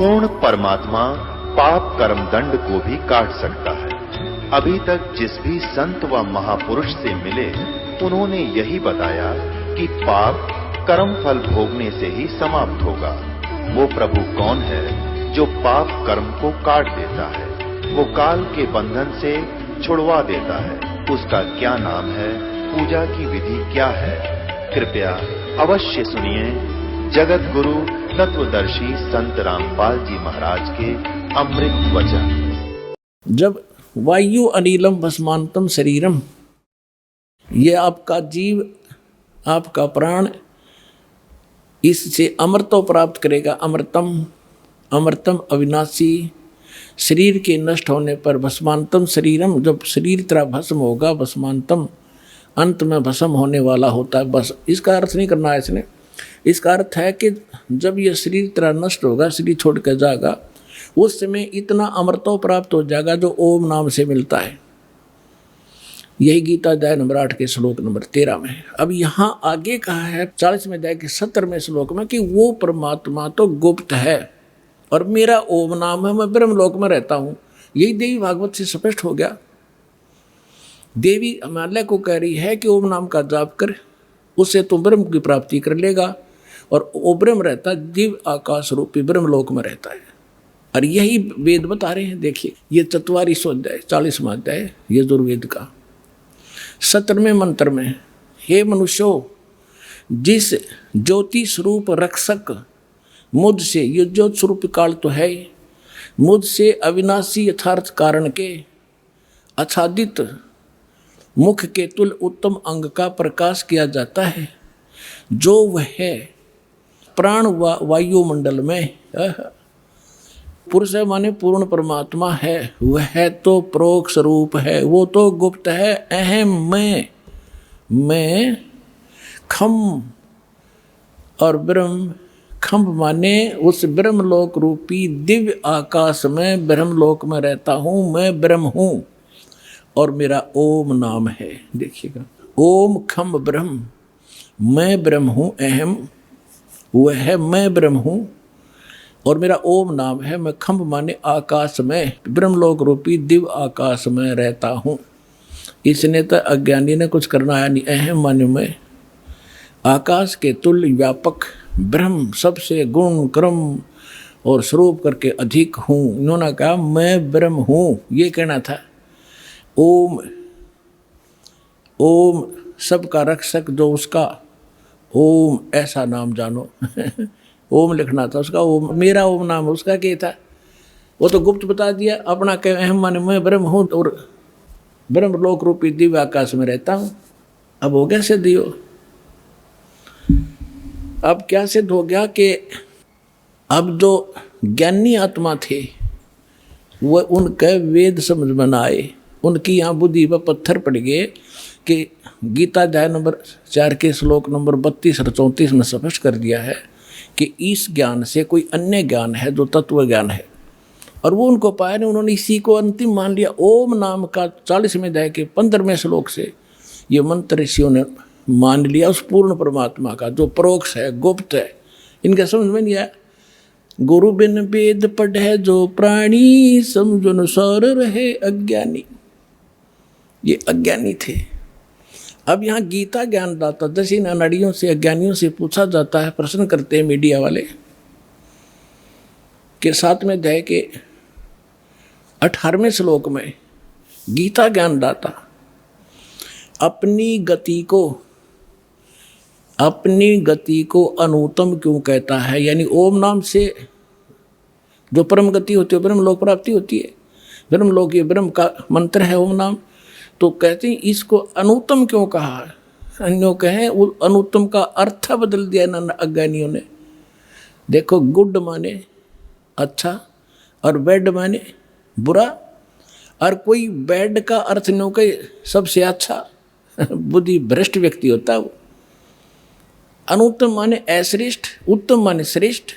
पूर्ण परमात्मा पाप कर्म दंड को भी काट सकता है। अभी तक जिस भी संत व महापुरुष से मिले उन्होंने यही बताया कि पाप कर्म फल भोगने से ही समाप्त होगा। वो प्रभु कौन है जो पाप कर्म को काट देता है, वो काल के बंधन से छुड़वा देता है। उसका क्या नाम है, पूजा की विधि क्या है? कृपया अवश्य सुनिए जगत गुरु तत्वदर्शी संत रामपाल जी महाराज के अमृत वचन। जब वायु अनिलम भस्मांतम शरीरम, ये आपका जीव, आपका प्राण इससे अमृतो प्राप्त करेगा। अमृतम अमृतम अविनाशी, शरीर के नष्ट होने पर भस्मांतम शरीरम, जब शरीर तरह भस्म होगा, भस्मांतम अंत में भस्म होने वाला होता है। बस इसका अर्थ नहीं करना है इसने। इसका अर्थ है कि जब यह शरीर तरह नष्ट होगा, शरीर छोड़ कर जाएगा, उस समय इतना अमृतो प्राप्त हो जाएगा जो ओम नाम से मिलता है। यही गीता अध्याय नंबर 8 के श्लोक नंबर 13 में। अब यहाँ आगे कहा है 40वें अध्याय के 17वें श्लोक में कि वो परमात्मा तो गुप्त है और मेरा ओम नाम है, मैं ब्रह्मलोक में रहता हूँ। यही देवी भागवत से स्पष्ट हो गया। देवी हिमालय को कह रही है कि ओम नाम का जाप कर, उससे तुम ब्रह्म की प्राप्ति कर लेगा। और वो ब्रह्म रहता दिव्य आकाश रूपी ब्रह्मलोक में रहता है। और यही वेद बता रहे हैं। देखिए ये 44वां अध्याय 40वां अध्याय यजुर्वेद का 17वें मंत्र में, हे मनुष्यो, जिस ज्योति स्वरूप रक्षक मुझसे, ये ज्योति स्वरूप काल तो है, मुझसे अविनाशी यथार्थ कारण के आच्छादित मुख के तुल उत्तम अंग का प्रकाश किया जाता है, जो वह है प्राण वायुमंडल में पुरुष है, माने पूर्ण परमात्मा है। वह तो प्रोक्ष रूप है, वो तो गुप्त है। अहम मैं खम, और ब्रह्म, खम्भ माने उस ब्रह्मलोक रूपी दिव्य आकाश में ब्रह्मलोक में रहता हूँ। मैं ब्रह्म हूँ और मेरा ओम नाम है। देखिएगा, ओम खम्भ ब्रह्म, मैं ब्रह्म हूँ। अहम वह है, मैं ब्रह्म हूँ और मेरा ओम नाम है। मैं खम्भ माने आकाश में, ब्रह्मलोक रूपी दिव्य आकाश में रहता हूँ। इसने तो अज्ञानी ने कुछ करना आया नहीं। अहम माने मैं आकाश के तुल्य व्यापक ब्रह्म, सबसे गुण क्रम और स्वरूप करके अधिक हूँ। इन्होंने कहा मैं ब्रह्म हूँ, ये कहना था। ओम, ओम सबका रक्षक जो उसका ओम, ऐसा नाम जानो। ओम लिखना था उसका, ओम मेरा ओम नाम, उसका क्या था? वो तो गुप्त बता दिया। अपना कह अहम माने मैं ब्रह्म हूँ और ब्रह्मलोक रूपी दिव्य आकाश में रहता हूँ। अब हो गया सिद्ध हो। अब क्या सिद्ध हो गया कि अब जो ज्ञानी आत्मा थे वह उनके वेद समझ में ना आए। उनकी यहाँ बुद्धि पर पत्थर पड़ गए कि गीता अध्याय नंबर 4 के श्लोक नंबर 32 और 34 में स्पष्ट कर दिया है कि इस ज्ञान से कोई अन्य ज्ञान है जो तत्व ज्ञान है, और वो उनको पाया नहीं। उन्होंने इसी को अंतिम मान लिया। ओम नाम का 40वें अध्याय के 15वें श्लोक से ये मंत्र ऋषियों ने मान लिया उस पूर्ण परमात्मा का जो परोक्ष है, गुप्त है। इनका समझ में नहीं आया। गुरु बिन वेद पढ़े जो प्राणी, समझो अनुसार रहे अज्ञानी। ये अज्ञानी थे। अब यहाँ गीता ज्ञानदाता दस इन अनाड़ियों से, अज्ञानियों से पूछा जाता है, प्रश्न करते हैं मीडिया वाले कि 7वें अध्याय के 18वें श्लोक में गीता ज्ञानदाता अपनी गति को अनुत्तम क्यों कहता है? यानी ओम नाम से जो परम गति होती है, ब्रह्म लोक प्राप्ति होती है, ब्रह्म लोक ये ब्रह्म का मंत्र है ओम नाम, तो कहते हैं इसको अनुत्तम क्यों कहा? अन्यों कहें वो अनुत्तम का अर्थ बदल दिया ना अज्ञानियों ने। देखो, गुड माने अच्छा और बैड माने बुरा, और कोई बैड का अर्थ नहीं कहे सबसे अच्छा। बुद्धि भ्रष्ट व्यक्ति होता है वो। अनुत्तम माने अश्रेष्ठ, उत्तम माने श्रेष्ठ,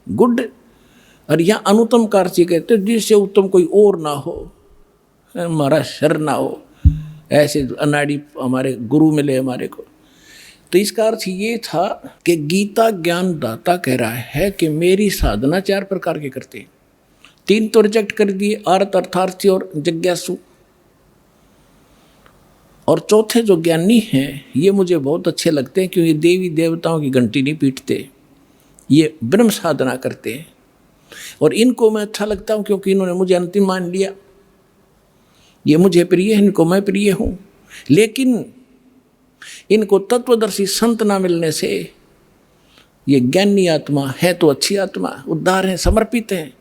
गुड। और यहाँ अनुत्तम का अर्थ कहते जिससे उत्तम कोई और ना हो, हमारा शर ना हो। ऐसे अनाड़ी हमारे गुरु मिले हमारे को, तो इसका अर्थ ये था कि गीता ज्ञान दाता कह रहा है कि मेरी साधना 4 प्रकार के करते हैं। 3 तो रिजेक्ट कर दिए, आर्त, अर्थार्थी और जिज्ञासु। और चौथे जो ज्ञानी हैं ये मुझे बहुत अच्छे लगते हैं, क्योंकि देवी देवताओं की घंटी नहीं पीटते, ये ब्रह्म साधना करते हैं। और इनको मैं अच्छा लगता हूँ क्योंकि इन्होंने मुझे अंतिम मान लिया, ये मुझे प्रिय है, इनको मैं प्रिय हूँ। लेकिन इनको तत्वदर्शी संत ना मिलने से ये ज्ञानी आत्मा है तो अच्छी आत्मा, उद्धार है, समर्पित है,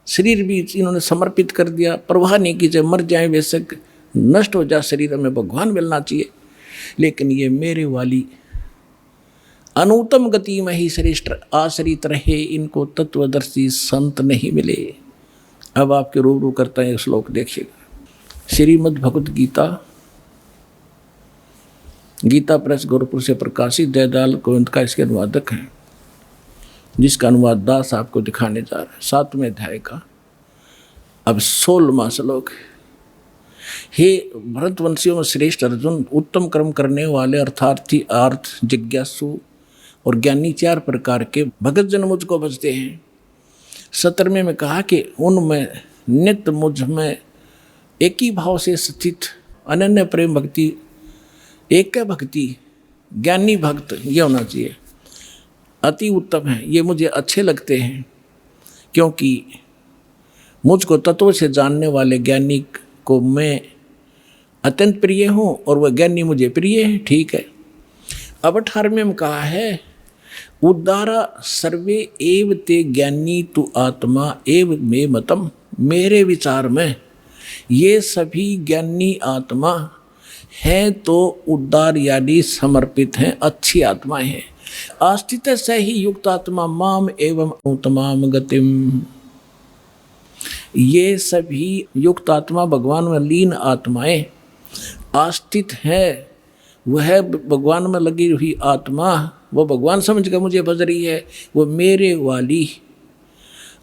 शरीर भी इन्होंने समर्पित कर दिया, परवाह नहीं की, चाहे मर जाए, बेशक नष्ट हो जाए शरीर, में भगवान मिलना चाहिए। लेकिन ये मेरे वाली अनुत्तम गति में ही श्रेष्ठ आश्रित रहे, इनको तत्वदर्शी संत नहीं मिले। अब आपके रूबरू करता है श्लोक देखिएगा। श्रीमद् भगवत गीता, गीता प्रेस गोरखपुर से प्रकाशित दयाल गोविंद का इसके अनुवादक हैं, जिसका अनुवाद दास आपको दिखाने जा रहा है। 7वें अध्याय का अब 16वां श्लोक। हे भरतवंशियों में श्रेष्ठ अर्जुन, उत्तम कर्म करने वाले अर्थार्थी, आर्थ, जिज्ञासु और ज्ञानी 4 प्रकार के भगत जन मुझको भजते हैं। 17वें में कहा कि उनमें नित्य मुझ में एक ही भाव से स्थित अनन्य प्रेम भक्ति, एक भक्ति, ज्ञानी भक्त ये होना चाहिए, अति उत्तम है, ये मुझे अच्छे लगते हैं। क्योंकि मुझको तत्व से जानने वाले ज्ञानी को मैं अत्यंत प्रिय हूँ और वह ज्ञानी मुझे प्रिय है। ठीक है। अब 18वें में कहा है, उद्धारा सर्वे एव ते ज्ञानी तु आत्मा एव मे मतम। मेरे विचार में ये सभी ज्ञानी आत्मा हैं तो उद्धार यानी समर्पित हैं, अच्छी आत्माएं हैं। आस्थित से ही युक्त आत्मा माम एवं उत्तमाम गतिम। ये सभी युक्त आत्मा भगवान में लीन आत्माएं आस्थित है, वह भगवान में लगी हुई आत्मा, वो भगवान समझ कर मुझे भज रही है, वो मेरे वाली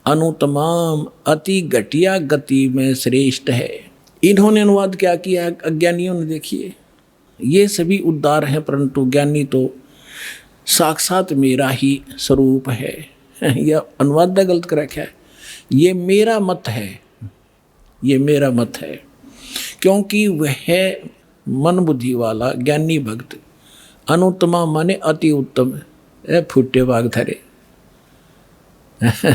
अनुतमाम अति घटिया गति में श्रेष्ठ है। इन्होंने अनुवाद क्या किया है अज्ञानियों ने? देखिए, ये सभी उद्धार हैं, परंतु ज्ञानी तो साक्षात मेरा ही स्वरूप है। यह अनुवाद गलत कर रखा है। ये मेरा मत है, ये मेरा मत है, क्योंकि वह मन बुद्धि वाला ज्ञानी भक्त अनुत्तमा माने अति उत्तम, फुटे बाग धरे।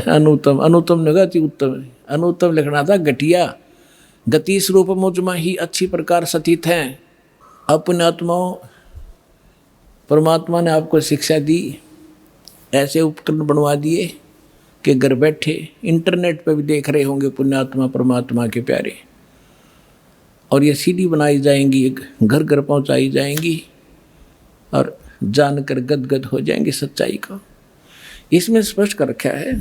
अनुत्तम, अनुत्तम ने अति उत्तम, अनुत्तम लिखना था घटिया, गति स्वरूप मुझमा ही अच्छी प्रकार स्थित हैं। अपने आत्माओं, परमात्मा ने आपको शिक्षा दी, ऐसे उपकरण बनवा दिए कि घर बैठे इंटरनेट पे भी देख रहे होंगे पुण्यात्मा परमात्मा के प्यारे, और ये सीडी बनाई जाएंगी, घर घर पहुंचाई जाएंगी और जानकर गदगद हो जाएंगे सच्चाई को। इसमें स्पष्ट कर रखा है,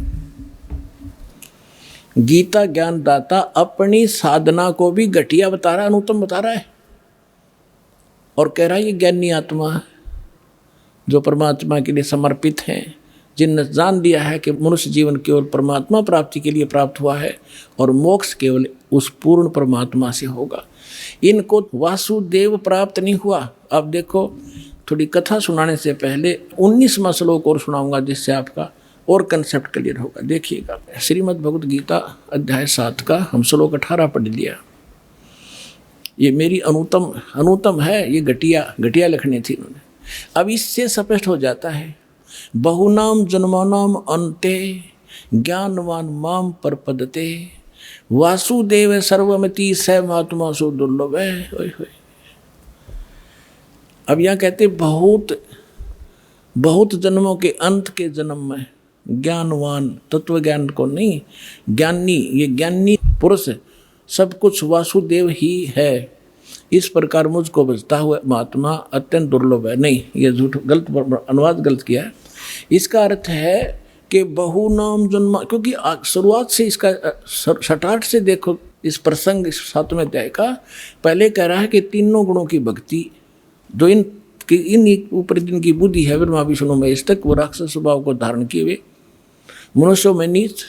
गीता ज्ञान दाता अपनी साधना को भी घटिया बता रहा है, अनुत्तम बता रहा है, और कह रहा है ये ज्ञानी आत्मा जो परमात्मा के लिए समर्पित हैं, जिनने जान लिया है कि मनुष्य जीवन केवल परमात्मा प्राप्ति के लिए प्राप्त हुआ है और मोक्ष केवल उस पूर्ण परमात्मा से होगा। इनको वासुदेव प्राप्त नहीं हुआ। अब देखो, थोड़ी कथा सुनाने से पहले 19वां श्लोक और सुनाऊंगा, जिससे आपका और कंसेप्ट क्लियर होगा। देखिएगा, श्रीमद् भगवत गीता अध्याय 7 का हम श्लोक 18 पढ़ लिया। ये मेरी अनुतम है, ये घटिया लिखनी थी इन्होंने। अब इससे स्पष्ट हो जाता है, बहुनाम जन्मानाम अन्ते ज्ञानवान माम परपदते वासुदेव सर्वमति स महात्मा सु दुर्लभ है। अब यहाँ कहते बहुत जन्मों के अंत के जन्म में ज्ञानवान, तत्व ज्ञान को नहीं, ज्ञानी, ये ज्ञानी पुरुष सब कुछ वासुदेव ही है, इस प्रकार मुझको बचता हुआ महात्मा अत्यंत दुर्लभ है। नहीं, ये झूठ, गलत अनुवाद गलत किया है। इसका अर्थ है कि बहुनाम जन्म, क्योंकि शुरुआत से इसका सटाट से देखो इस प्रसंग 7वें अध्याय का, पहले कह रहा है कि तीनों गुणों की भक्ति जो इन ऊपर जिनकी बुद्धि है ब्रह्मा विष्णु महेश तक, वो राक्षस स्वभाव को धारण किए हुए मनुष्यों में नीच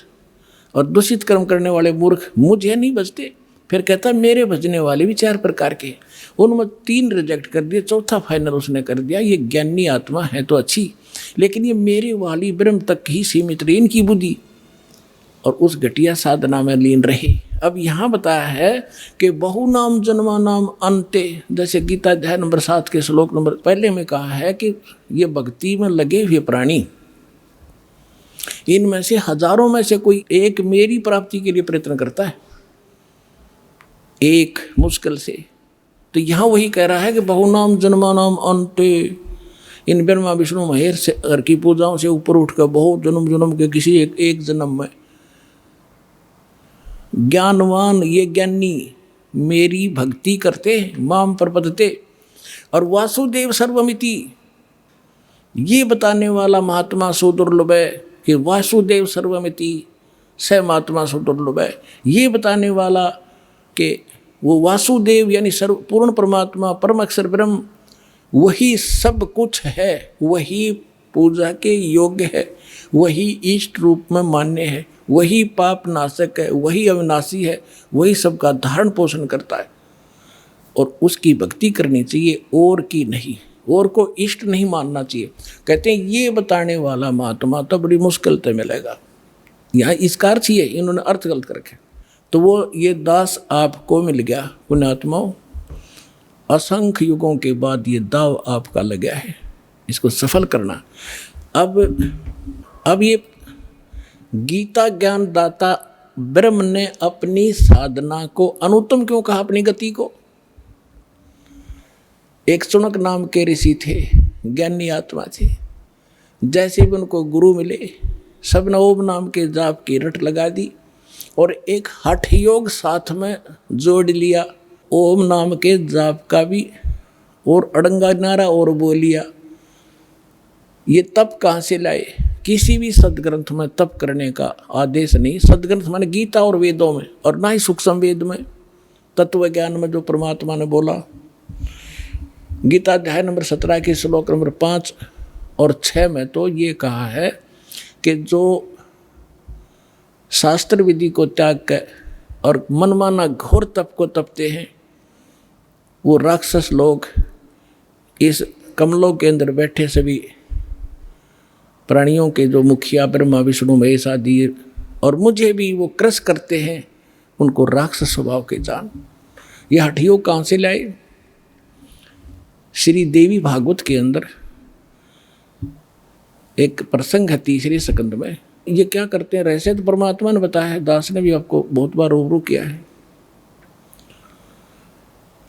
और दूषित कर्म करने वाले मूर्ख मुझे नहीं बचते। फिर कहता मेरे भजने वाले भी 4 प्रकार के, उनमें 3 रिजेक्ट कर दिए, चौथा फाइनल उसने कर दिया, ये ज्ञानी आत्मा है तो अच्छी, लेकिन ये मेरे वाली ब्रह्म तक ही सीमित रही इनकी बुद्धि, और उस घटिया साधना में लीन रहे। अब यहाँ बताया है कि बहु नाम जन्मा नाम अंते, जैसे गीता अध्याय नंबर 7 के श्लोक नंबर पहले में कहा है कि ये भक्ति में लगे हुए प्राणी, इनमें से हजारों में से कोई एक मेरी प्राप्ति के लिए प्रयत्न करता है, एक मुश्किल से। तो यहाँ वही कह रहा है कि बहु नाम जन्मा नाम अंते, इन ब्रह्मा विष्णु महेश से घर की पूजाओं से ऊपर उठकर बहुत जन्म जन्म के किसी एक जन्म में ज्ञानवान, ये ज्ञानी मेरी भक्ति करते माम प्रपद्यते, और वासुदेव सर्वमिति, ये बताने वाला महात्मा सुदुर्लभ है कि वासुदेव सर्वमिति स महात्मा सुदुर्लभ है, ये बताने वाला कि वो वासुदेव यानी सर्व पूर्ण परमात्मा परम अक्षर ब्रह्म वही सब कुछ है, वही पूजा के योग्य है, वही इष्ट रूप में मान्य है, वही पाप नाशक है, वही अविनाशी है, वही सबका धारण पोषण करता है, और उसकी भक्ति करनी चाहिए और की नहीं, और को इष्ट नहीं मानना चाहिए। कहते हैं ये बताने वाला महात्मा तो बड़ी मुश्किल से मिलेगा। यहाँ इसका अर्थ ही है, इन्होंने अर्थ गलत कर रखे। तो वो ये दास आपको मिल गया पुण्यात्माओं, असंख्य युगों के बाद ये दाव आपका लगा है, इसको सफल करना। अब ये गीता ज्ञान दाता ब्रह्म ने अपनी साधना को अनुत्तम क्यों कहा, अपनी गति को। एक सुनक नाम के ऋषि थे, ज्ञानी आत्मा थे, जैसे भी उनको गुरु मिले सब ने ओम नाम के जाप की रट लगा दी और एक हठ योग साथ में जोड़ लिया, ओम नाम के जाप का भी और अड़ंगा नारा और बोल लिया। ये तप कहाँ से लाए, किसी भी सदग्रंथ में तप करने का आदेश नहीं, सदग्रंथ माने गीता और वेदों में, और ना ही सूक्ष्म वेद में तत्व ज्ञान में जो परमात्मा ने बोला। गीता अध्याय नंबर 17 के श्लोक नंबर 5 और 6 में तो ये कहा है कि जो शास्त्र विधि को त्याग कर और मनमाना घोर तप को तपते हैं वो राक्षस लोग इस कमलों के अंदर बैठे सभी प्राणियों के जो मुखिया ब्रह्मा विष्णु महेश आदि और मुझे भी वो क्रस करते हैं, उनको राक्षस स्वभाव के जान। ये हठयोग कहाँ से लाए। श्री देवी भागवत के अंदर एक प्रसंग है 3रे स्कंद में। ये क्या करते हैं, रहस्य तो परमात्मा ने बताया है, दास ने भी आपको बहुत बार रूबरू किया है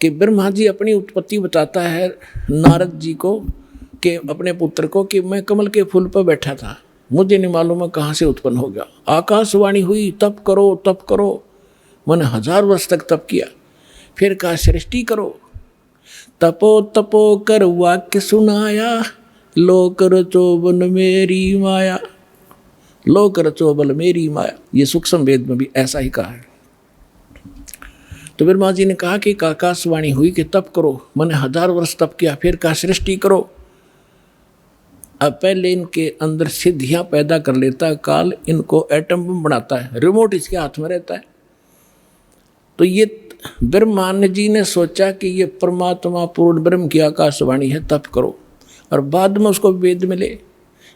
कि ब्रह्मा जी अपनी उत्पत्ति बताता है नारद जी को कि अपने पुत्र को कि मैं कमल के फूल पर बैठा था, मुझे नहीं मालूम है कहाँ से उत्पन्न हो गया। आकाशवाणी हुई तप करो तप करो, मैंने 1000 वर्ष तक तप किया। फिर कहा सृष्टि करो, तपो तपो कर वाक्य सुनाया, लोक रचो बल मेरी माया, लोक रचो बल मेरी माया। ये सूक्ष्म वेद में भी ऐसा ही कहा है। तो ब्रह्मा जी ने कहा कि आकाशवाणी हुई कि तप करो, मैंने 1000 वर्ष तप किया। फिर कहा सृष्टि करो। अब पहले इनके अंदर सिद्धियां पैदा कर लेता है काल, इनको एटम बम बनाता है, रिमोट इसके हाथ में रहता है। तो ये ब्रह्मा जी ने सोचा कि ये परमात्मा पूर्ण ब्रह्म की आकाशवाणी है, तप करो। और बाद में उसको वेद मिले,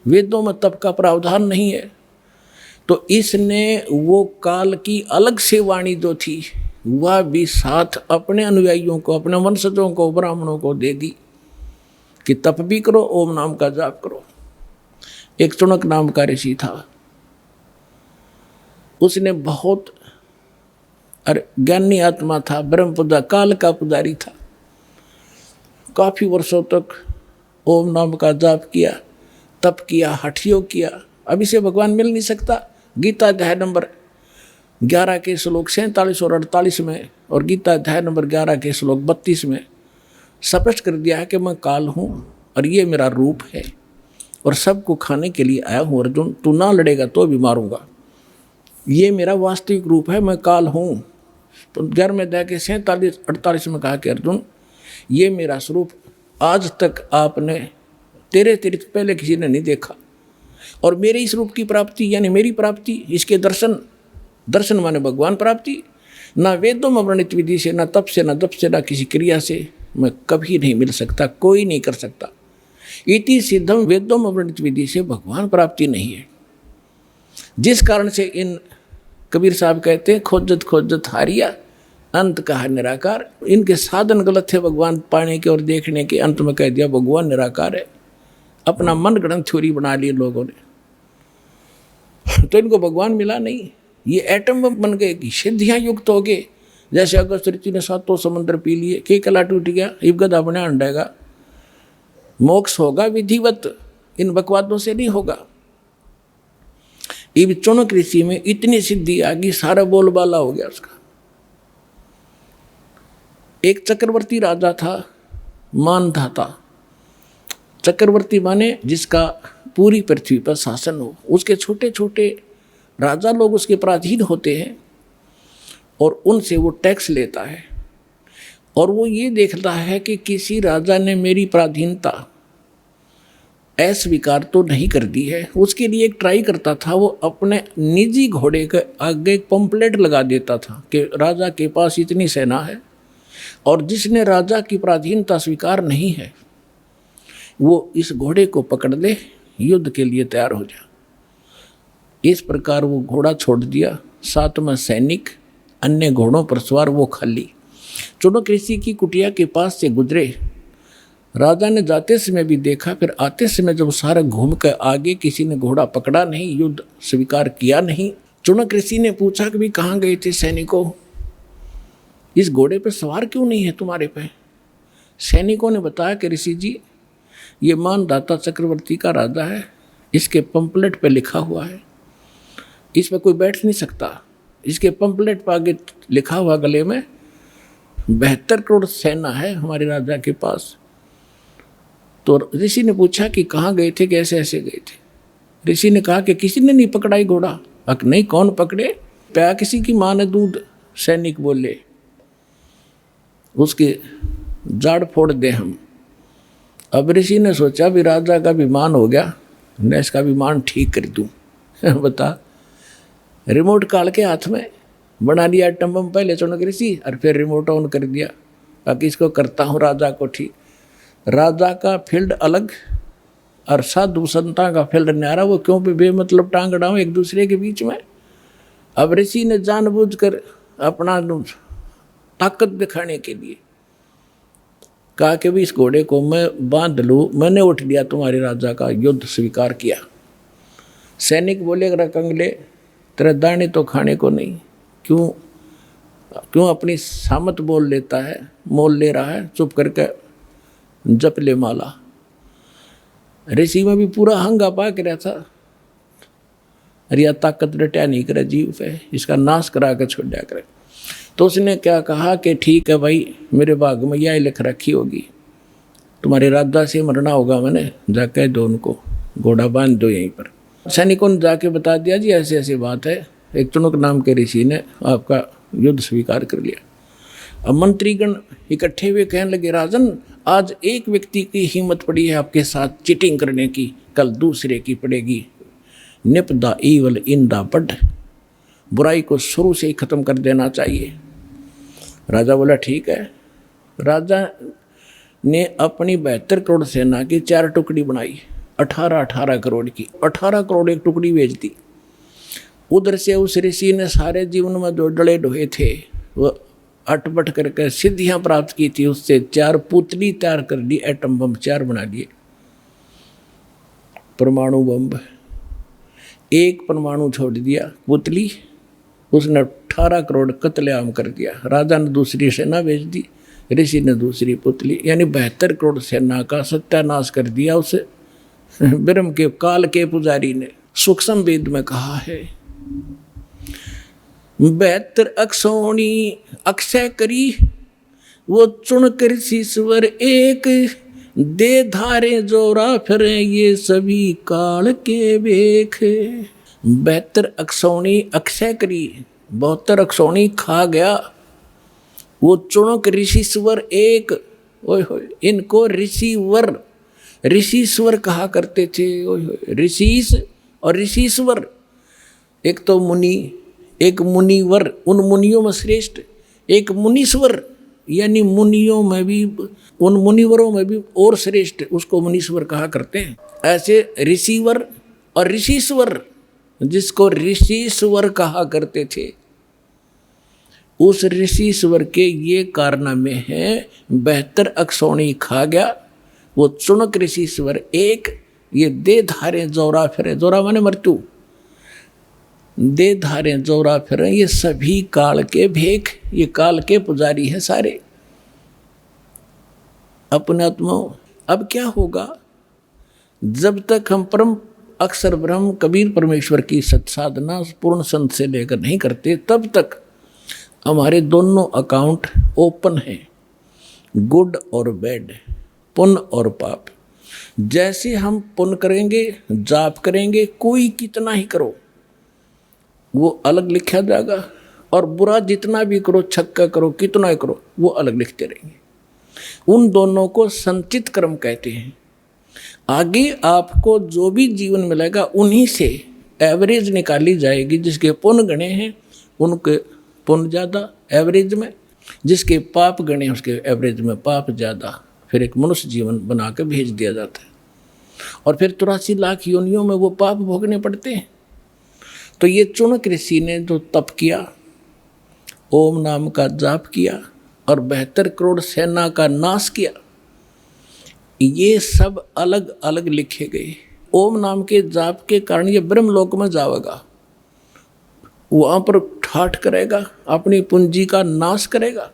वेदों में तप का प्रावधान नहीं है, तो इसने वो काल की अलग से वाणी जो थी वह भी साथ अपने अनुयायियों को, अपने वंशजों को, ब्राह्मणों को दे दी कि तप भी करो, ओम नाम का जाप करो। एक चुनक नाम का ऋषि था, उसने बहुत ज्ञानी आत्मा था, ब्रह्म पूजा काल का पुजारी था, काफी वर्षों तक ओम नाम का जाप किया, तप किया, हठ योग किया। अब इसे भगवान मिल नहीं सकता। गीता अध्याय नंबर 11 के श्लोक 47 और 48 में और गीता अध्याय नंबर 11 के श्लोक 32 में स्पष्ट कर दिया है कि मैं काल हूँ और ये मेरा रूप है और सबको खाने के लिए आया हूँ। अर्जुन तू ना लड़ेगा तो भी मारूंगा, ये मेरा वास्तविक रूप है, मैं काल हूँ। तो 11वें अध्याय के 47-48 में कहा कि अर्जुन ये मेरा स्वरूप आज तक आपने तेरे तीर्थ पहले किसी ने नहीं देखा, और मेरे इस रूप की प्राप्ति यानी मेरी प्राप्ति, इसके दर्शन, दर्शन माने भगवान प्राप्ति, ना वेदों में वर्णित विधि से, ना तप से, ना जप से, ना किसी क्रिया से मैं कभी नहीं मिल सकता, कोई नहीं कर सकता। इति सिद्धम, वेदों में वर्णित विधि से भगवान प्राप्ति नहीं है। जिस कारण से इन कबीर साहब कहते हैं खोजत खोजत हारिया, अंत कहा निराकार। इनके साधन गलत थे भगवान पाने के और देखने के, अंत में कह दिया भगवान निराकार है। अपना मन गढ़ंत थ्योरी बना ली लोगों ने, तो इनको भगवान मिला नहीं। ये एटम बम बन गए कि सिद्धियां युक्त हो गए। जैसे अगस्त ऋषि ने 7 समुद्र पी लिए, के कला टूट गया, इब गदा बना अंडेगा। मोक्ष होगा विधिवत, इन बकवादों से नहीं होगा। इब चौनक ऋषि में इतनी सिद्धि आ गई, सारा बोलबाला हो गया उसका। एक चक्रवर्ती राजा था, मानधाता। चक्रवर्ती माने जिसका पूरी पृथ्वी पर शासन हो। उसके छोटे छोटे राजा लोग उसके पराधीन होते हैं और उनसे वो टैक्स लेता है। और वो ये देखता है कि किसी राजा ने मेरी पराधीनता अस्वीकार तो नहीं कर दी है। उसके लिए एक ट्राई करता था, वो अपने निजी घोड़े के आगे एक पंपलेट लगा देता था कि राजा के पास इतनी सेना है और जिसने राजा की पराधीनता स्वीकार नहीं है वो इस घोड़े को पकड़ ले, युद्ध के लिए तैयार हो जा। इस प्रकार वो घोड़ा छोड़ दिया, साथ में सैनिक, अन्य घोड़ों पर सवार, वो खाली। चौनक ऋषि की कुटिया के पास से गुजरे। राजा ने जाते समय भी देखा, फिर आते समय जब सारा घूम कर आगे किसी ने घोड़ा पकड़ा नहीं, युद्ध स्वीकार किया नहीं। चौनक ऋषि ने पूछा कि भी कहाँ गए थे सैनिकों, इस घोड़े पर सवार क्यों नहीं है तुम्हारे पे? सैनिकों ने बताया कि ऋषि जी, ये मानधाता चक्रवर्ती का राजा है, इसके पंपलेट पे लिखा हुआ है, इस पर कोई बैठ नहीं सकता। इसके पंपलेट पर आगे लिखा हुआ गले में 72 करोड़ सेना है हमारे राजा के पास। तो ऋषि ने पूछा कि कहाँ गए थे, कैसे ऐसे गए थे? ऋषि ने कहा कि किसी ने नहीं पकड़ाई घोड़ा। अक नहीं, कौन पकड़े? प्या किसी की माँ ने दूध। सैनिक बोले उसके जाड़ फोड़ दे हम। अब ऋषि ने सोचा भी राजा का विमान हो गया, मैं इसका विमान ठीक कर दूं। बता, रिमोट काल के हाथ में बना लिया एटम बम पहले चौनक ऋषि, और फिर रिमोट ऑन कर दिया, बाकी इसको करता हूँ राजा को ठीक। राजा का फील्ड अलग और साधु संता का फील्ड न्यारा। वो क्यों भी बेमतलब टांग अड़ाऊं एक दूसरे के बीच में। अब ऋषि ने जानबूझकर अपना ताकत दिखाने के लिए कहा कि भी इस घोड़े को मैं बांध लूँ, मैंने उठ लिया तुम्हारे राजा का युद्ध स्वीकार किया। सैनिक बोले अगर कंगले, तेरे दाने तो खाने को नहीं, क्यों अपनी सामत बोल लेता है, मोल ले रहा है, चुप करके जप ले माला। ऋषि में भी पूरा हंगा पा के रहा था, अरे ताकत रटा नहीं करे जीव पे, इसका नाश करा कर छोड़ दिया करे। तो उसने क्या कहा कि ठीक है भाई, मेरे भाग में यह लिख रखी होगी, तुम्हारे राजा से मरना होगा, मैंने जाके दो उनको घोड़ा बांध दो यहीं पर। सैनिकों ने जाके बता दिया जी ऐसी ऐसी बात है, एक चुनक नाम के ऋषि ने आपका युद्ध स्वीकार कर लिया। अब मंत्रीगण इकट्ठे हुए कहने लगे, राजन आज एक व्यक्ति की हिम्मत पड़ी है आपके साथ चीटिंग करने की, कल दूसरे की पड़ेगी। निपदा ईवल इंदा बड, बुराई को शुरू से ही खत्म कर देना चाहिए। राजा बोला ठीक है। राजा ने अपनी 72 करोड़ सेना की 4 टुकड़ी बनाई, 18 करोड़ की, 18 करोड़ एक टुकड़ी भेज दी। उधर से उस ऋषि ने सारे जीवन में जो डले ढोए थे वो अटपट करके सिद्धियां प्राप्त की थी, उससे 4 पुतली तैयार कर ली, एटम बम 4 बना लिए, परमाणु बम। एक परमाणु छोड़ दिया पुतली, उसने 18 करोड़ कत्लेआम कर दिया। राजा ने दूसरी सेना भेज दी, ऋषि ने दूसरी पुतली, यानी 72 करोड़ सेना का सत्यानाश कर दिया उस ब्रह्म के काल के पुजारी ने। सूक्ष्म वेद में कहा है 72 अक्षौणी अक्षय करी, वो चुन कर शीश्वर एक, दे धारे जोरा फिर ये सभी काल के बेख। 72 अक्षौणी अक्षय करी, 72 अक्षौणी खा गया, वो चुनक ऋषिश्वर एक। ओए होए, इनको ऋषिवर ऋषिश्वर कहा करते थे। ओए होए, ऋषिस और ऋषिश्वर, एक तो मुनि एक मुनिवर, उन मुनियों में श्रेष्ठ, एक मुनीश्वर, यानी मुनियों में भी, उन मुनिवरों में भी और श्रेष्ठ, उसको मुनीश्वर कहा करते हैं। ऐसे ऋषिवर और ऋषिश्वर, जिसको ऋषिश्वर कहा करते थे, उस ऋषिश्वर के ये कारनामे हैं। 72 अक्षौणी खा गया वो चुनक ऋषिश्वर एक, ये दे धारे जोरा फिरे, जोरा माने मृत्यु, दे धारे जोरा फिरे, ये सभी काल के भेख, ये काल के पुजारी हैं सारे अपने आत्मा। अब क्या होगा, जब तक हम परम अक्षर ब्रह्म कबीर परमेश्वर की सत्साधना पूर्ण संत से लेकर नहीं करते, तब तक हमारे दोनों अकाउंट ओपन हैं, गुड और बैड, पुण्य और पाप। जैसे हम पुण्य करेंगे, जाप करेंगे, कोई कितना ही करो वो अलग लिखा जाएगा, और बुरा जितना भी करो, छक्का करो, कितना ही करो, वो अलग लिखते रहेंगे। उन दोनों को संचित कर्म कहते हैं। आगे आपको जो भी जीवन मिलेगा उन्हीं से एवरेज निकाली जाएगी। जिसके पुण्य गणे हैं उनके पुण्य ज़्यादा एवरेज में, जिसके पाप गणे उसके एवरेज में पाप ज़्यादा। फिर एक मनुष्य जीवन बना के भेज दिया जाता है, और फिर 83 लाख योनियों में वो पाप भोगने पड़ते हैं। तो ये चुनक ऋषि ने जो तप किया, ओम नाम का जाप किया और 72 करोड़ सेना का नाश किया, ये सब अलग अलग लिखे गए। ओम नाम के जाप के कारण ये ब्रह्मलोक में जाएगा, वहाँ पर ठाठ करेगा, अपनी पूंजी का नाश करेगा,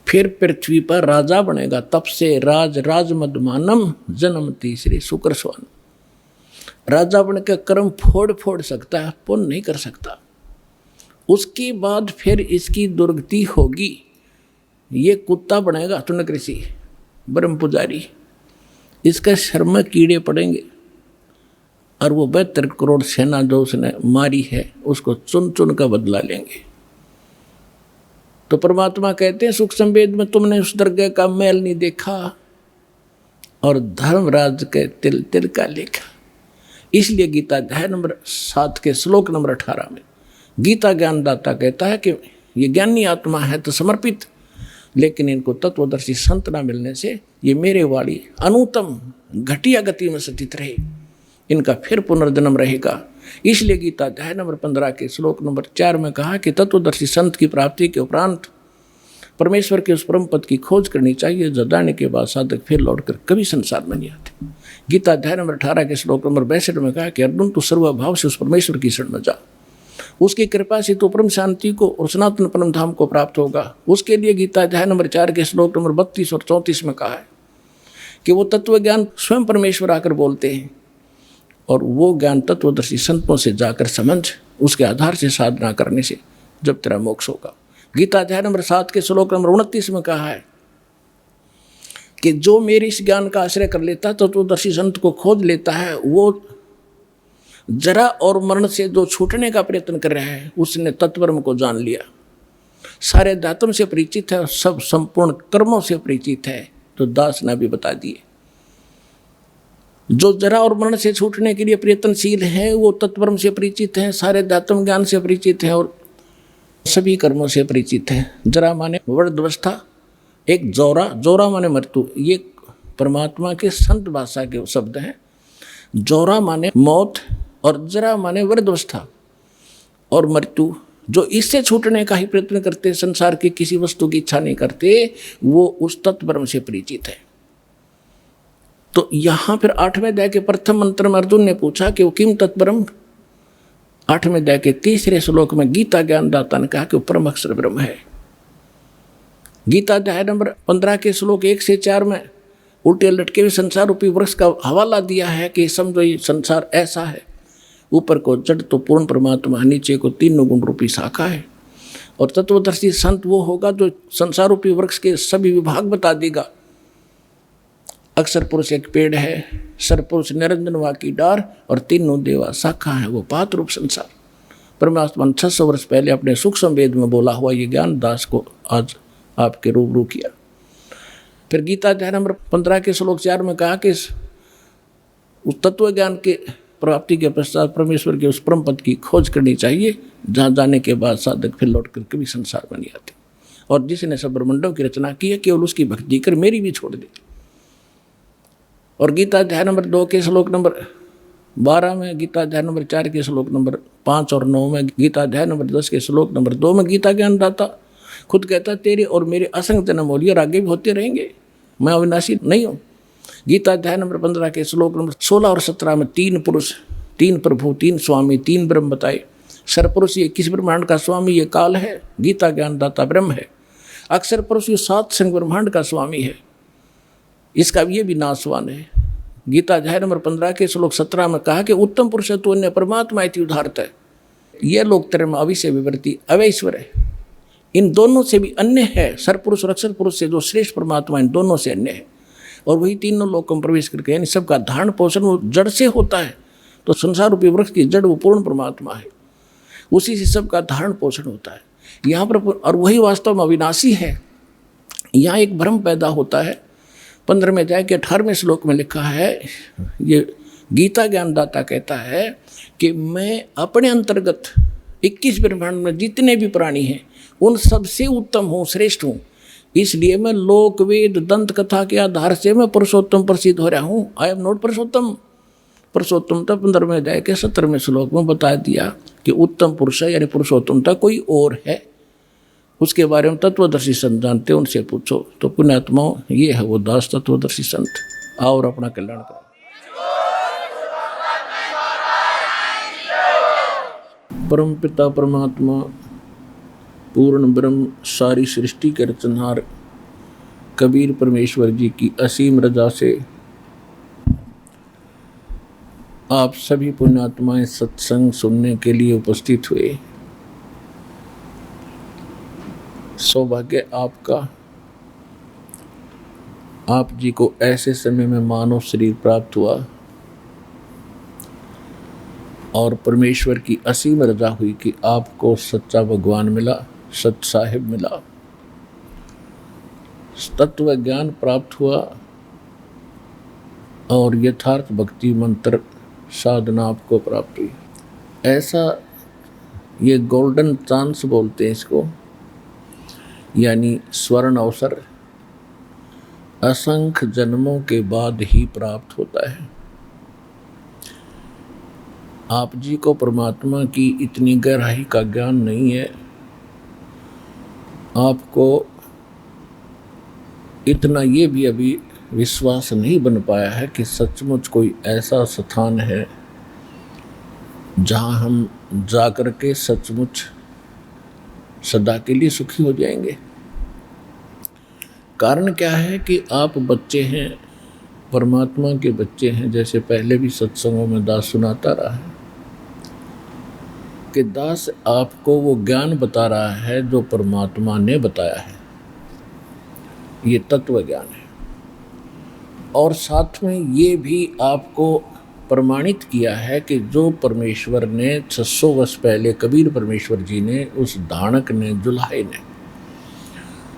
फिर पृथ्वी पर राजा बनेगा। तप से राज मदमानम जन्म तीसरे शुक्र स्वान, राजा बन के कर्म फोड़ फोड़ सकता है, पुण्य नहीं कर सकता। उसके बाद फिर इसकी दुर्गति होगी, ये कुत्ता बनेगा चुनक ऋषि ब्रह्म पुजारी, इसका शर्म में कीड़े पड़ेंगे, और वो 72 करोड़ सेना जो उसने मारी है उसको चुन चुन का बदला लेंगे। तो परमात्मा कहते हैं सूक्ष्म वेद में, तुमने उस दरगाह का मैल नहीं देखा और धर्मराज के तिल तिल का लेखा। इसलिए गीता अध्याय नंबर 7 के श्लोक नंबर 18 में गीता ज्ञानदाता कहता है कि ये ज्ञानी आत्मा है तो समर्पित, लेकिन इनको तत्वदर्शी संत न मिलने से ये मेरे वाली अनुत्तम घटिया गति में स्थित रहे, इनका फिर पुनर्जन्म रहेगा। इसलिए गीता अध्याय नंबर 15 के श्लोक नंबर 4 में कहा कि तत्वदर्शी संत की प्राप्ति के उपरांत परमेश्वर के उस परम पद की खोज करनी चाहिए, जो जाने के बाद साधक फिर लौटकर कभी संसार में नहीं आते। गीता अध्याय नंबर 18 के श्लोक नंबर 62 में कहा कि अर्जुन तू सर्वभाव से उस परमेश्वर की शरण में जा, उसकी कृपा से तो परम शांति को और सनातन परम धाम को प्राप्त होगा। उसके लिए गीता अध्याय नंबर 4 के श्लोक नंबर 32 और 34 में कहा है कि वो तत्व ज्ञान स्वयं परमेश्वर आकर बोलते हैं, और वो ज्ञान तत्वदर्शी संतों से जाकर समझ, उसके आधार से साधना करने से जब तेरा मोक्ष होगा। गीता अध्याय नंबर 7 के श्लोक नंबर 29 में कहा है कि जो मेरे इस ज्ञान का आश्रय कर लेता, तत्वदर्शी संत को खोज लेता है, वो जरा और मरण से जो छूटने का प्रयत्न कर रहा है, उसने तत्वब्रह्म को जान लिया, सारे दातुम से परिचित है और सब संपूर्ण कर्मों से परिचित है। तो दास ने भी बता दिए, जो जरा और मरण से छूटने के लिए प्रयत्नशील है वो तत्वब्रह्म से परिचित है, सारे दातुम ज्ञान से परिचित है और सभी कर्मों से परिचित है। जरा माने वृद्धावस्था, एक जोरा माने मृत्यु, ये परमात्मा के संत भाषा के शब्द हैं। जोरा माने मौत और जरा माने वृद्धावस्था और मृत्यु। जो इससे छूटने का ही प्रयत्न करते, संसार की किसी वस्तु की इच्छा नहीं करते, वो उस तत्वब्रह्म से परिचित है। तो यहाँ फिर 8वें अध्याय के प्रथम मंत्र में अर्जुन ने पूछा कि वो किम तत्ब्रह्म। 8वें अध्याय के 3रे श्लोक में गीता ज्ञानदाता ने कहा कि वो परम अक्षर ब्रह्म है। गीता अध्याय नंबर 15 के श्लोक 1 से 4 में उल्टे लटके हुए संसार रूपी वृक्ष का हवाला दिया है कि समझो ये संसार ऐसा है, ऊपर को जड़ तो पूर्ण परमात्मा, नीचे को 3 गुण रूपी शाखा है। और तत्वदर्शी संत वो होगा जो संसार रूपी वृक्ष के सभी विभाग बता देगा। अक्षर पुरुष एक पेड़ है, सरपुरुष निरंजन वा की डार और 3 देवा शाखा है, वो पात रूप संसार। परमात्मा ने 600 वर्ष पहले अपने सूक्ष्म वेद में बोला हुआ ये ज्ञान दास को आज आपके रूबरू किया। फिर गीता अध्याय नंबर 15 के श्लोक 4 में कहा कि उस तत्व ज्ञान के प्राप्ति के पश्चात परमेश्वर के उस परम पद की खोज करनी चाहिए, जहाँ जाने के बाद साधक फिर लौट कर कभी संसार में नहीं आते। और जिसने सब ब्रह्मंडों की रचना की है केवल उसकी भक्ति कर, मेरी भी छोड़ दे। और गीता अध्याय नंबर 2 के श्लोक नंबर 12 में, गीता अध्याय नंबर 4 के श्लोक नंबर 5 और 9 में, गीता अध्याय नंबर 10 के श्लोक नंबर 2 में गीता ज्ञानदाता खुद कहता तेरे और मेरे असंग जन्म हो लिए और आगे भी होते रहेंगे, मैं अविनाशी नहीं हूँ। गीता अध्याय नंबर 15 के श्लोक नंबर 16 और 17 में 3 पुरुष, 3 प्रभु, 3 स्वामी, 3 ब्रह्म बताए। सरपुरुष ये किस ब्रह्मांड का स्वामी, ये काल है, गीता ज्ञानदाता ब्रह्म है। अक्षर पुरुष ये 7 संग ब्रह्मांड का स्वामी है, इसका ये भी नाशवान है। गीता अध्याय नंबर 15 के श्लोक 17 में कहा कि उत्तम पुरुष तो अन्य परमात्मा इति उदाहरत है। यह लोक त्रय में अविषय विवृत्ति अवैश्वर है, इन दोनों से भी अन्य है। सरपुरुष और अक्षर पुरुष से जो श्रेष्ठ परमात्मा इन दोनों से अन्य है। और वही तीनों लोकों में प्रवेश करके, यानी सबका धारण पोषण वो जड़ से होता है। तो संसार रूपी वृक्ष की जड़ वो पूर्ण परमात्मा है, उसी से सबका धारण पोषण होता है यहाँ पर। और वही वास्तव में अविनाशी है। यहाँ एक भ्रम पैदा होता है। 15वें अध्याय के 18वें श्लोक में लिखा है, ये गीता ज्ञानदाता कहता है कि मैं अपने अंतर्गत 21 ब्रह्मांड में जितने भी प्राणी हैं उन सबसे उत्तम हूँ, श्रेष्ठ हूँ। इसलिए मैं लोक वेद दंत कथा के आधार से मैं पुरुषोत्तम प्रसिद्ध हो रहा हूँ। आई एम नॉट पुरुषोत्तम। पुरुषोत्तमता 15वें अध्याय के 17वें श्लोक में बता दिया कि उत्तम पुरुष है, यानी पुरुषोत्तमता कोई और है। उसके बारे में तत्वदर्शी संत जानते, उनसे पूछो। तो पुण्यात्माओं, ये है वो दास तत्वदर्शी संत। आओ और अपना कल्याण करो। परम पिता परमात्मा पूर्ण ब्रह्म सारी सृष्टि के रचनहार कबीर परमेश्वर जी की असीम रजा से आप सभी पुण्यात्माएं सत्संग सुनने के लिए उपस्थित हुए। सौभाग्य आपका, आप जी को ऐसे समय में मानव शरीर प्राप्त हुआ और परमेश्वर की असीम रजा हुई कि आपको सच्चा भगवान मिला, सच साहिब मिला, तत्व ज्ञान प्राप्त हुआ और यथार्थ भक्ति मंत्र साधना आपको प्राप्त हुई। ऐसा ये गोल्डन चांस बोलते हैं इसको, यानी स्वर्ण अवसर असंख्य जन्मों के बाद ही प्राप्त होता है। आप जी को परमात्मा की इतनी गहराई का ज्ञान नहीं है, आपको इतना ये भी अभी विश्वास नहीं बन पाया है कि सचमुच कोई ऐसा स्थान है जहाँ हम जाकर के सचमुच सदा के लिए सुखी हो जाएंगे। कारण क्या है कि आप बच्चे हैं, परमात्मा के बच्चे हैं। जैसे पहले भी सत्संगों में दास सुनाता रहा है कि दास आपको वो ज्ञान बता रहा है जो परमात्मा ने बताया है, ये तत्व ज्ञान है। और साथ में ये भी आपको प्रमाणित किया है कि जो परमेश्वर ने 600 वर्ष पहले कबीर परमेश्वर जी ने, उस धाणक ने, जुल्हाई ने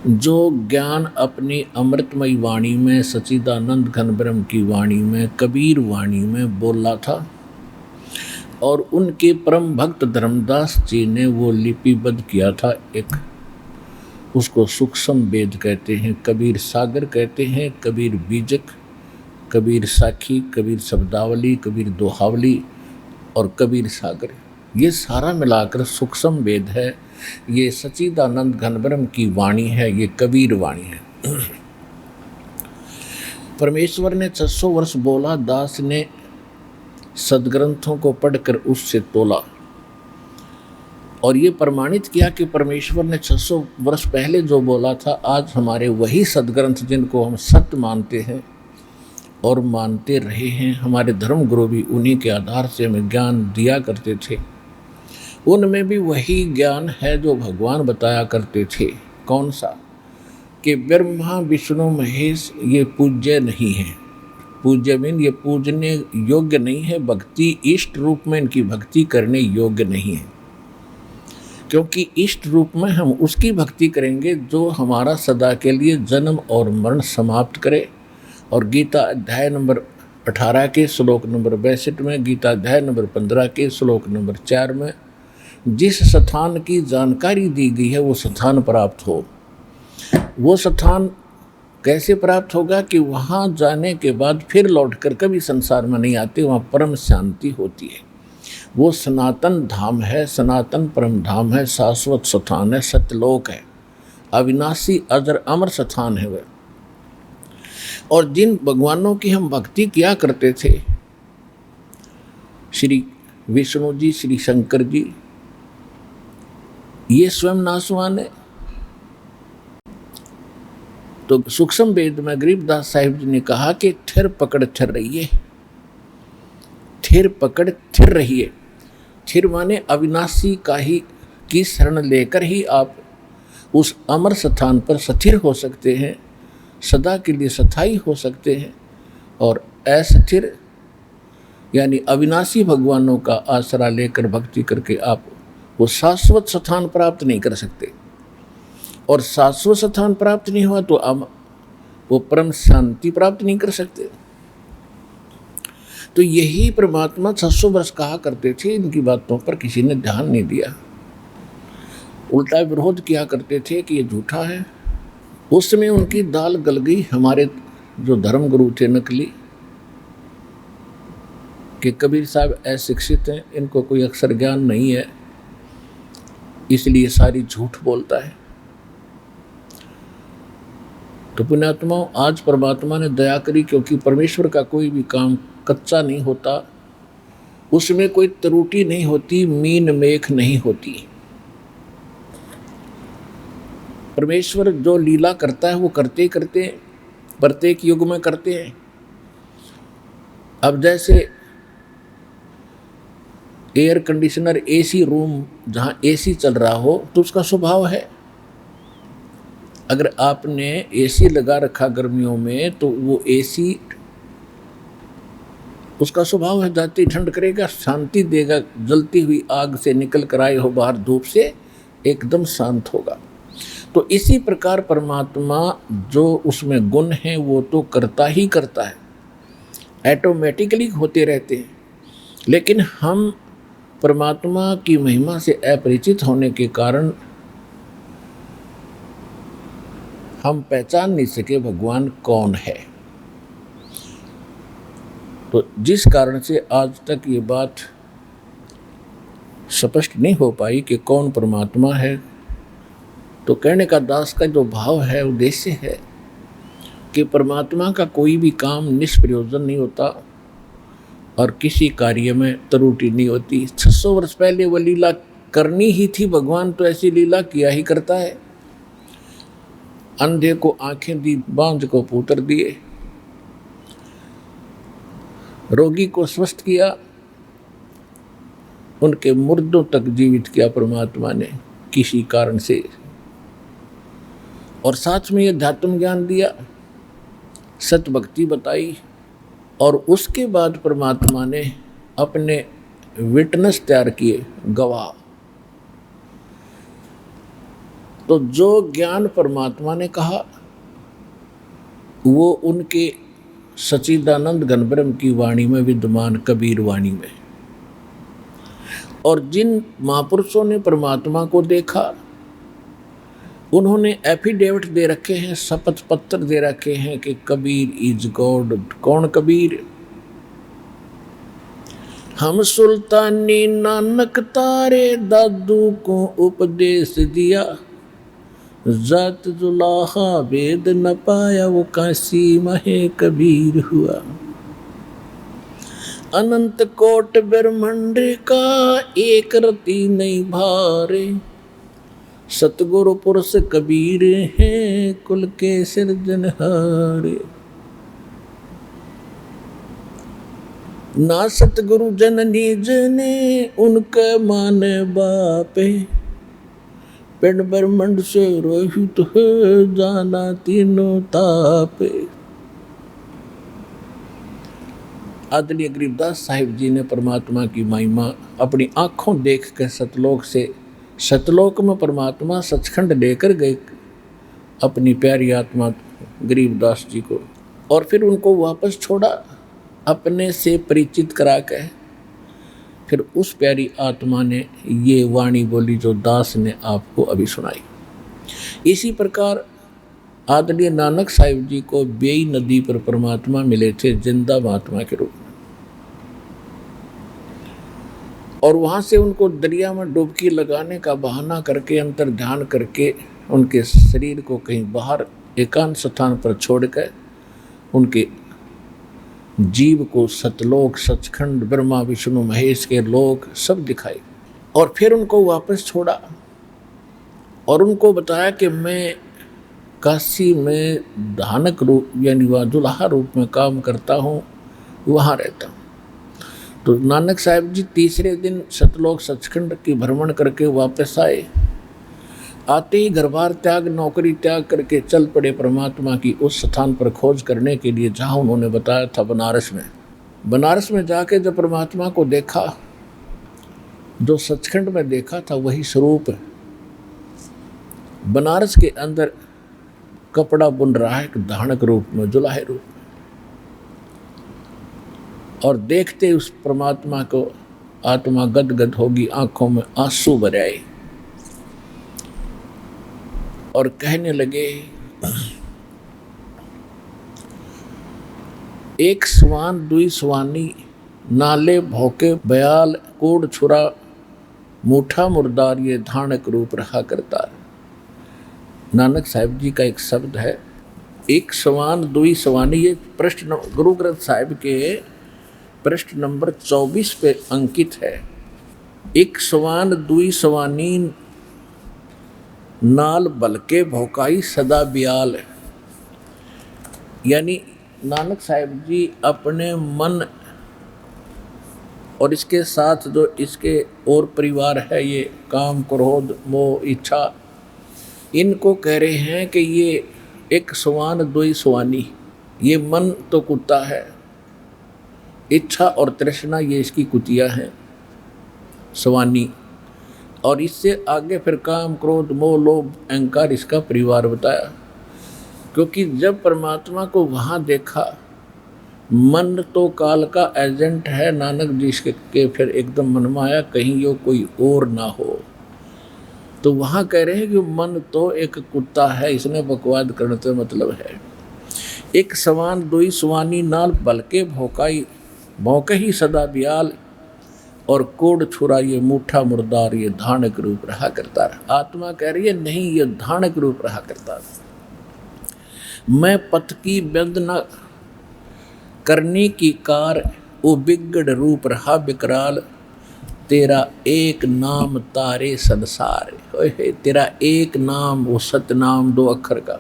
जो ज्ञान अपनी अमृतमयी वाणी में, सच्चिदानंद घन ब्रह्म की वाणी में, कबीर वाणी में बोला था, और उनके परम भक्त धर्मदास जी ने वो लिपिबद्ध किया था। एक उसको सूक्ष्म वेद कहते हैं, कबीर सागर कहते हैं, कबीर बीजक, कबीर साखी, कबीर शब्दावली, कबीर दोहावली और कबीर सागर। ये सारा मिलाकर सूक्ष्म वेद है। ये सच्चिदानंद घन ब्रह्म की वाणी है, ये कबीर वाणी है। परमेश्वर ने 600 वर्ष बोला, दास ने सदग्रंथों को पढ़कर उससे तोला और ये प्रमाणित किया कि परमेश्वर ने 600 वर्ष पहले जो बोला था, आज हमारे वही सदग्रंथ जिनको हम सत्य मानते हैं और मानते रहे हैं, हमारे धर्म गुरु भी उन्हीं के आधार से हमें ज्ञान दिया करते थे, उनमें भी वही ज्ञान है जो भगवान बताया करते थे। कौन सा? कि ब्रह्मा विष्णु महेश ये पूज्य नहीं है। पूज्य मीन ये पूजने योग्य नहीं है, भक्ति इष्ट रूप में इनकी भक्ति करने योग्य नहीं है, क्योंकि इष्ट रूप में हम उसकी भक्ति करेंगे जो हमारा सदा के लिए जन्म और मरण समाप्त करे। और गीता अध्याय नंबर 18 के श्लोक नंबर 62 में, गीता अध्याय नंबर 15 के श्लोक नंबर 4 में जिस स्थान की जानकारी दी गई है वो स्थान प्राप्त हो। वो स्थान कैसे प्राप्त होगा कि वहाँ जाने के बाद फिर लौटकर कभी संसार में नहीं आते, वहाँ परम शांति होती है। वो सनातन धाम है, सनातन परम धाम है, शाश्वत स्थान है, सत्यलोक है, अविनाशी अजर अमर स्थान है वह। और जिन भगवानों की हम भक्ति किया करते थे, श्री विष्णु जी, श्री शंकर जी, ये स्वयं नाशवान है। तो सूक्ष्म वेद में गरीबदास साहिब जी ने कहा कि थिर पकड़ थिर रहिए, थिर पकड़ थिर रहिए। थिर माने अविनाशी का ही की शरण लेकर ही आप उस अमर स्थान पर स्थिर हो सकते हैं, सदा के लिए स्थायी हो सकते हैं। और अस्थिर यानी अविनाशी भगवानों का आसरा लेकर भक्ति करके आप वो शाश्वत स्थान प्राप्त नहीं कर सकते। और शाश्वत स्थान प्राप्त नहीं हुआ तो हम वो परम शांति प्राप्त नहीं कर सकते। तो यही परमात्मा 600 वर्ष कहा करते थे, इनकी बातों पर किसी ने ध्यान नहीं दिया, उल्टा विरोध किया करते थे कि ये झूठा है। उस समय उनकी दाल गल गई। हमारे जो धर्म गुरु थे नकली, कि कबीर साहब अशिक्षित हैं, इनको कोई अक्षर ज्ञान नहीं है, इसलिए सारी झूठ बोलता है। तो पुण्यात्माओं, आज परमात्मा ने दया करी, क्योंकि परमेश्वर का कोई भी काम कच्चा नहीं होता, उसमें कोई त्रुटि नहीं होती, मीन मेख नहीं होती। परमेश्वर जो लीला करता है वो करते करते प्रत्येक युग में करते हैं। अब जैसे एयर कंडीशनर, एसी रूम, जहाँ एसी चल रहा हो तो उसका स्वभाव है। अगर आपने एसी लगा रखा गर्मियों में तो वो एसी, उसका स्वभाव है जाती ठंड करेगा, शांति देगा, जलती हुई आग से निकल कर आए हो बाहर धूप से, एकदम शांत होगा। तो इसी प्रकार परमात्मा जो उसमें गुण हैं वो तो करता ही करता है, ऑटोमेटिकली होते रहते हैं। लेकिन हम परमात्मा की महिमा से अपरिचित होने के कारण हम पहचान नहीं सके भगवान कौन है। तो जिस कारण से आज तक ये बात स्पष्ट नहीं हो पाई कि कौन परमात्मा है, तो कहने का दास का जो भाव है, उद्देश्य है कि परमात्मा का कोई भी काम निष्प्रयोजन नहीं होता और किसी कार्य में त्रुटि नहीं होती। 600 वर्ष पहले वो लीला करनी ही थी, भगवान तो ऐसी लीला किया ही करता है। अंधे को आंखें दी, बांझ को पुत्र दिए, रोगी को स्वस्थ किया, उनके मुर्दों तक जीवित किया परमात्मा ने किसी कारण से। और साथ में ये अध्यात्म ज्ञान दिया, सत्य भक्ति बताई, और उसके बाद परमात्मा ने अपने विटनेस तैयार किए, गवाह। तो जो ज्ञान परमात्मा ने कहा वो उनके सच्चिदानंद घन ब्रह्म की वाणी में विद्यमान, कबीर वाणी में। और जिन महापुरुषों ने परमात्मा को देखा उन्होंने एफिडेविट दे रखे हैं, शपथ पत्र दे रखे हैं कि कबीर इज गॉड। कौन कबीर? हम सुल्तानी नानक तारे दादू को उपदेश दिया, जात जुलाहा वेद न पाया, वो काशी महे कबीर हुआ। अनंत कोट ब्रह्मांड का एक रति नहीं भारे, सतगुरु पुरुष कबीर हैं कुल के सिरजनहारे। ना सतगुरु जननी जने उनका मान बापे, पिंड ब्रह्मंड से रोहित है जाना तीनों तापे। आदरणीय गरीबदास साहिब जी ने परमात्मा की महिमा अपनी आंखों देख कर सतलोक में परमात्मा सचखंड लेकर गए अपनी प्यारी आत्मा गरीबदास जी को, और फिर उनको वापस छोड़ा अपने से परिचित करा के फिर उस प्यारी आत्मा ने ये वाणी बोली जो दास ने आपको अभी सुनाई। इसी प्रकार आदरणीय नानक साहिब जी को बेई नदी पर परमात्मा मिले थे जिंदा महात्मा के रूप में, और वहां से उनको दरिया में डुबकी लगाने का बहाना करके अंतर ध्यान करके उनके शरीर को कहीं बाहर एकांत स्थान पर छोड़कर उनके जीव को सतलोक, सचखंड, ब्रह्मा विष्णु महेश के लोक सब दिखाए और फिर उनको वापस छोड़ा और उनको बताया कि मैं काशी में धानक रूप यानी वह दुल्हा रूप में काम करता हूँ, वहाँ रहता हूँ। तो नानक साहिब जी तीसरे दिन सतलोक सचखंड की भ्रमण करके वापस आए। आते ही घर बार त्याग, नौकरी त्याग करके चल पड़े परमात्मा की उस स्थान पर खोज करने के लिए जहाँ उन्होंने बताया था बनारस में। बनारस में जाके जब परमात्मा को देखा, जो सचखंड में देखा था वही स्वरूप है। बनारस के अंदर कपड़ा बुन रहा है एक धानक रूप में, जुलाहे रूप में, और देखते उस परमात्मा को आत्मा गदगद होगी, आंखों में आंसू भर आए और कहने लगे, एक स्वान दुई स्वानी, नाले भौके बयाल, कोड छुरा, मूठा मुर्दार, ये धानक रूप रहा करता। नानक साहिब जी का एक शब्द है, एक स्वान दुई स्वानी। ये प्रश्न गुरु ग्रंथ साहिब के पृष्ठ नंबर 24 पे अंकित है। एक स्वान दुई स्वानी, नाल बलके भौकाई सदा बियाल। यानी नानक साहिब जी अपने मन और इसके साथ जो इसके और परिवार है, ये काम, क्रोध, मोह, इच्छा, इनको कह रहे हैं कि ये एक स्वान दुई स्वानी। ये मन तो कुत्ता है, इच्छा और तृष्णा ये इसकी कुतिया हैं, स्वानी, और इससे आगे फिर काम, क्रोध, मोह, लोभ, अहंकार इसका परिवार बताया। क्योंकि जब परमात्मा को वहाँ देखा, मन तो काल का एजेंट है, नानक जी के फिर एकदम मन में आया कहीं यो कोई और ना हो। तो वहाँ कह रहे हैं कि मन तो एक कुत्ता है, इसने बकवाद करने से मतलब है। एक सवान दुई स्वानी, नाल बलके भौकाई, भौके ही सदा बियाल, और कोड छुरा, ये मूठा मुर्दार, ये धानक रूप रहा करता। आत्मा कह रही है नहीं, ये धानक रूप रहा करता। मैं पथ की बंद न करने की कार, वो बिगड़ रूप रहा बिकराल, तेरा एक नाम तारे संसार। तेरा एक नाम, वो सतनाम 2 अक्षर का,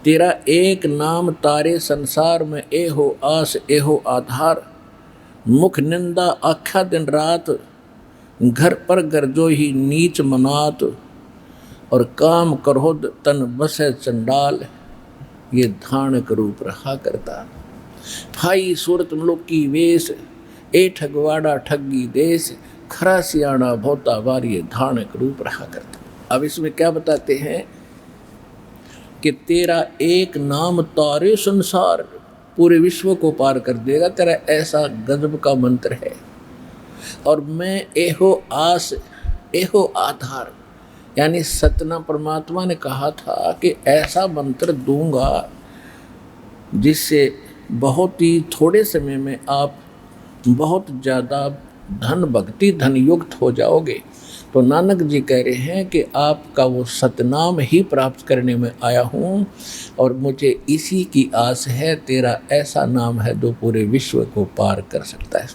तेरा एक नाम तारे संसार में, ए हो आस ए हो आधार, मुख निंदा आख्या दिन रात, घर पर गरजो ही नीच मनात, और काम क्रोध तन बसे चंडाल, ये धानक रूप रहा करता। भाई सूरत मुलुक की वेश, ए ठगवाड़ा ठगी देश, खरा सियाणा भोता बार, ये धानक रूप रहा करता। अब इसमें क्या बताते हैं कि तेरा एक नाम तारे संसार, पूरे विश्व को पार कर देगा, तेरा ऐसा गजब का मंत्र है। और मैं एहो आस एहो आधार, यानी सतना परमात्मा ने कहा था कि ऐसा मंत्र दूंगा जिससे बहुत ही थोड़े समय में आप बहुत ज़्यादा धन भक्ति धन युक्त हो जाओगे। तो नानक जी कह रहे हैं कि आपका वो सतनाम ही प्राप्त करने में आया हूँ, और मुझे इसी की आस है, तेरा ऐसा नाम है जो पूरे विश्व को पार कर सकता है।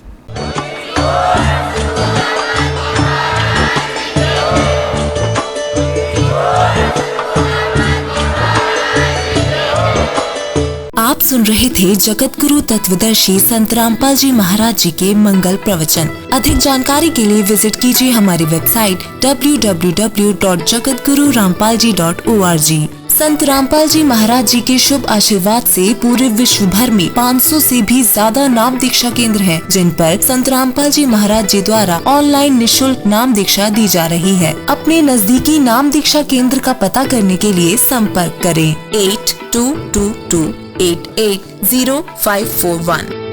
आप सुन रहे थे जगत गुरु तत्वदर्शी संत रामपाल जी महाराज जी के मंगल प्रवचन। अधिक जानकारी के लिए विजिट कीजिए हमारी वेबसाइट www.jagatgururampalji.org। संत रामपाल जी महाराज जी के शुभ आशीर्वाद से पूरे विश्व भर में 500 से भी ज्यादा नाम दीक्षा केंद्र हैं, जिन पर संत रामपाल जी महाराज जी द्वारा ऑनलाइन निशुल्क नाम दीक्षा दी जा रही है। अपने नजदीकी नाम दीक्षा केंद्र का पता करने के लिए संपर्क करें 8222880541।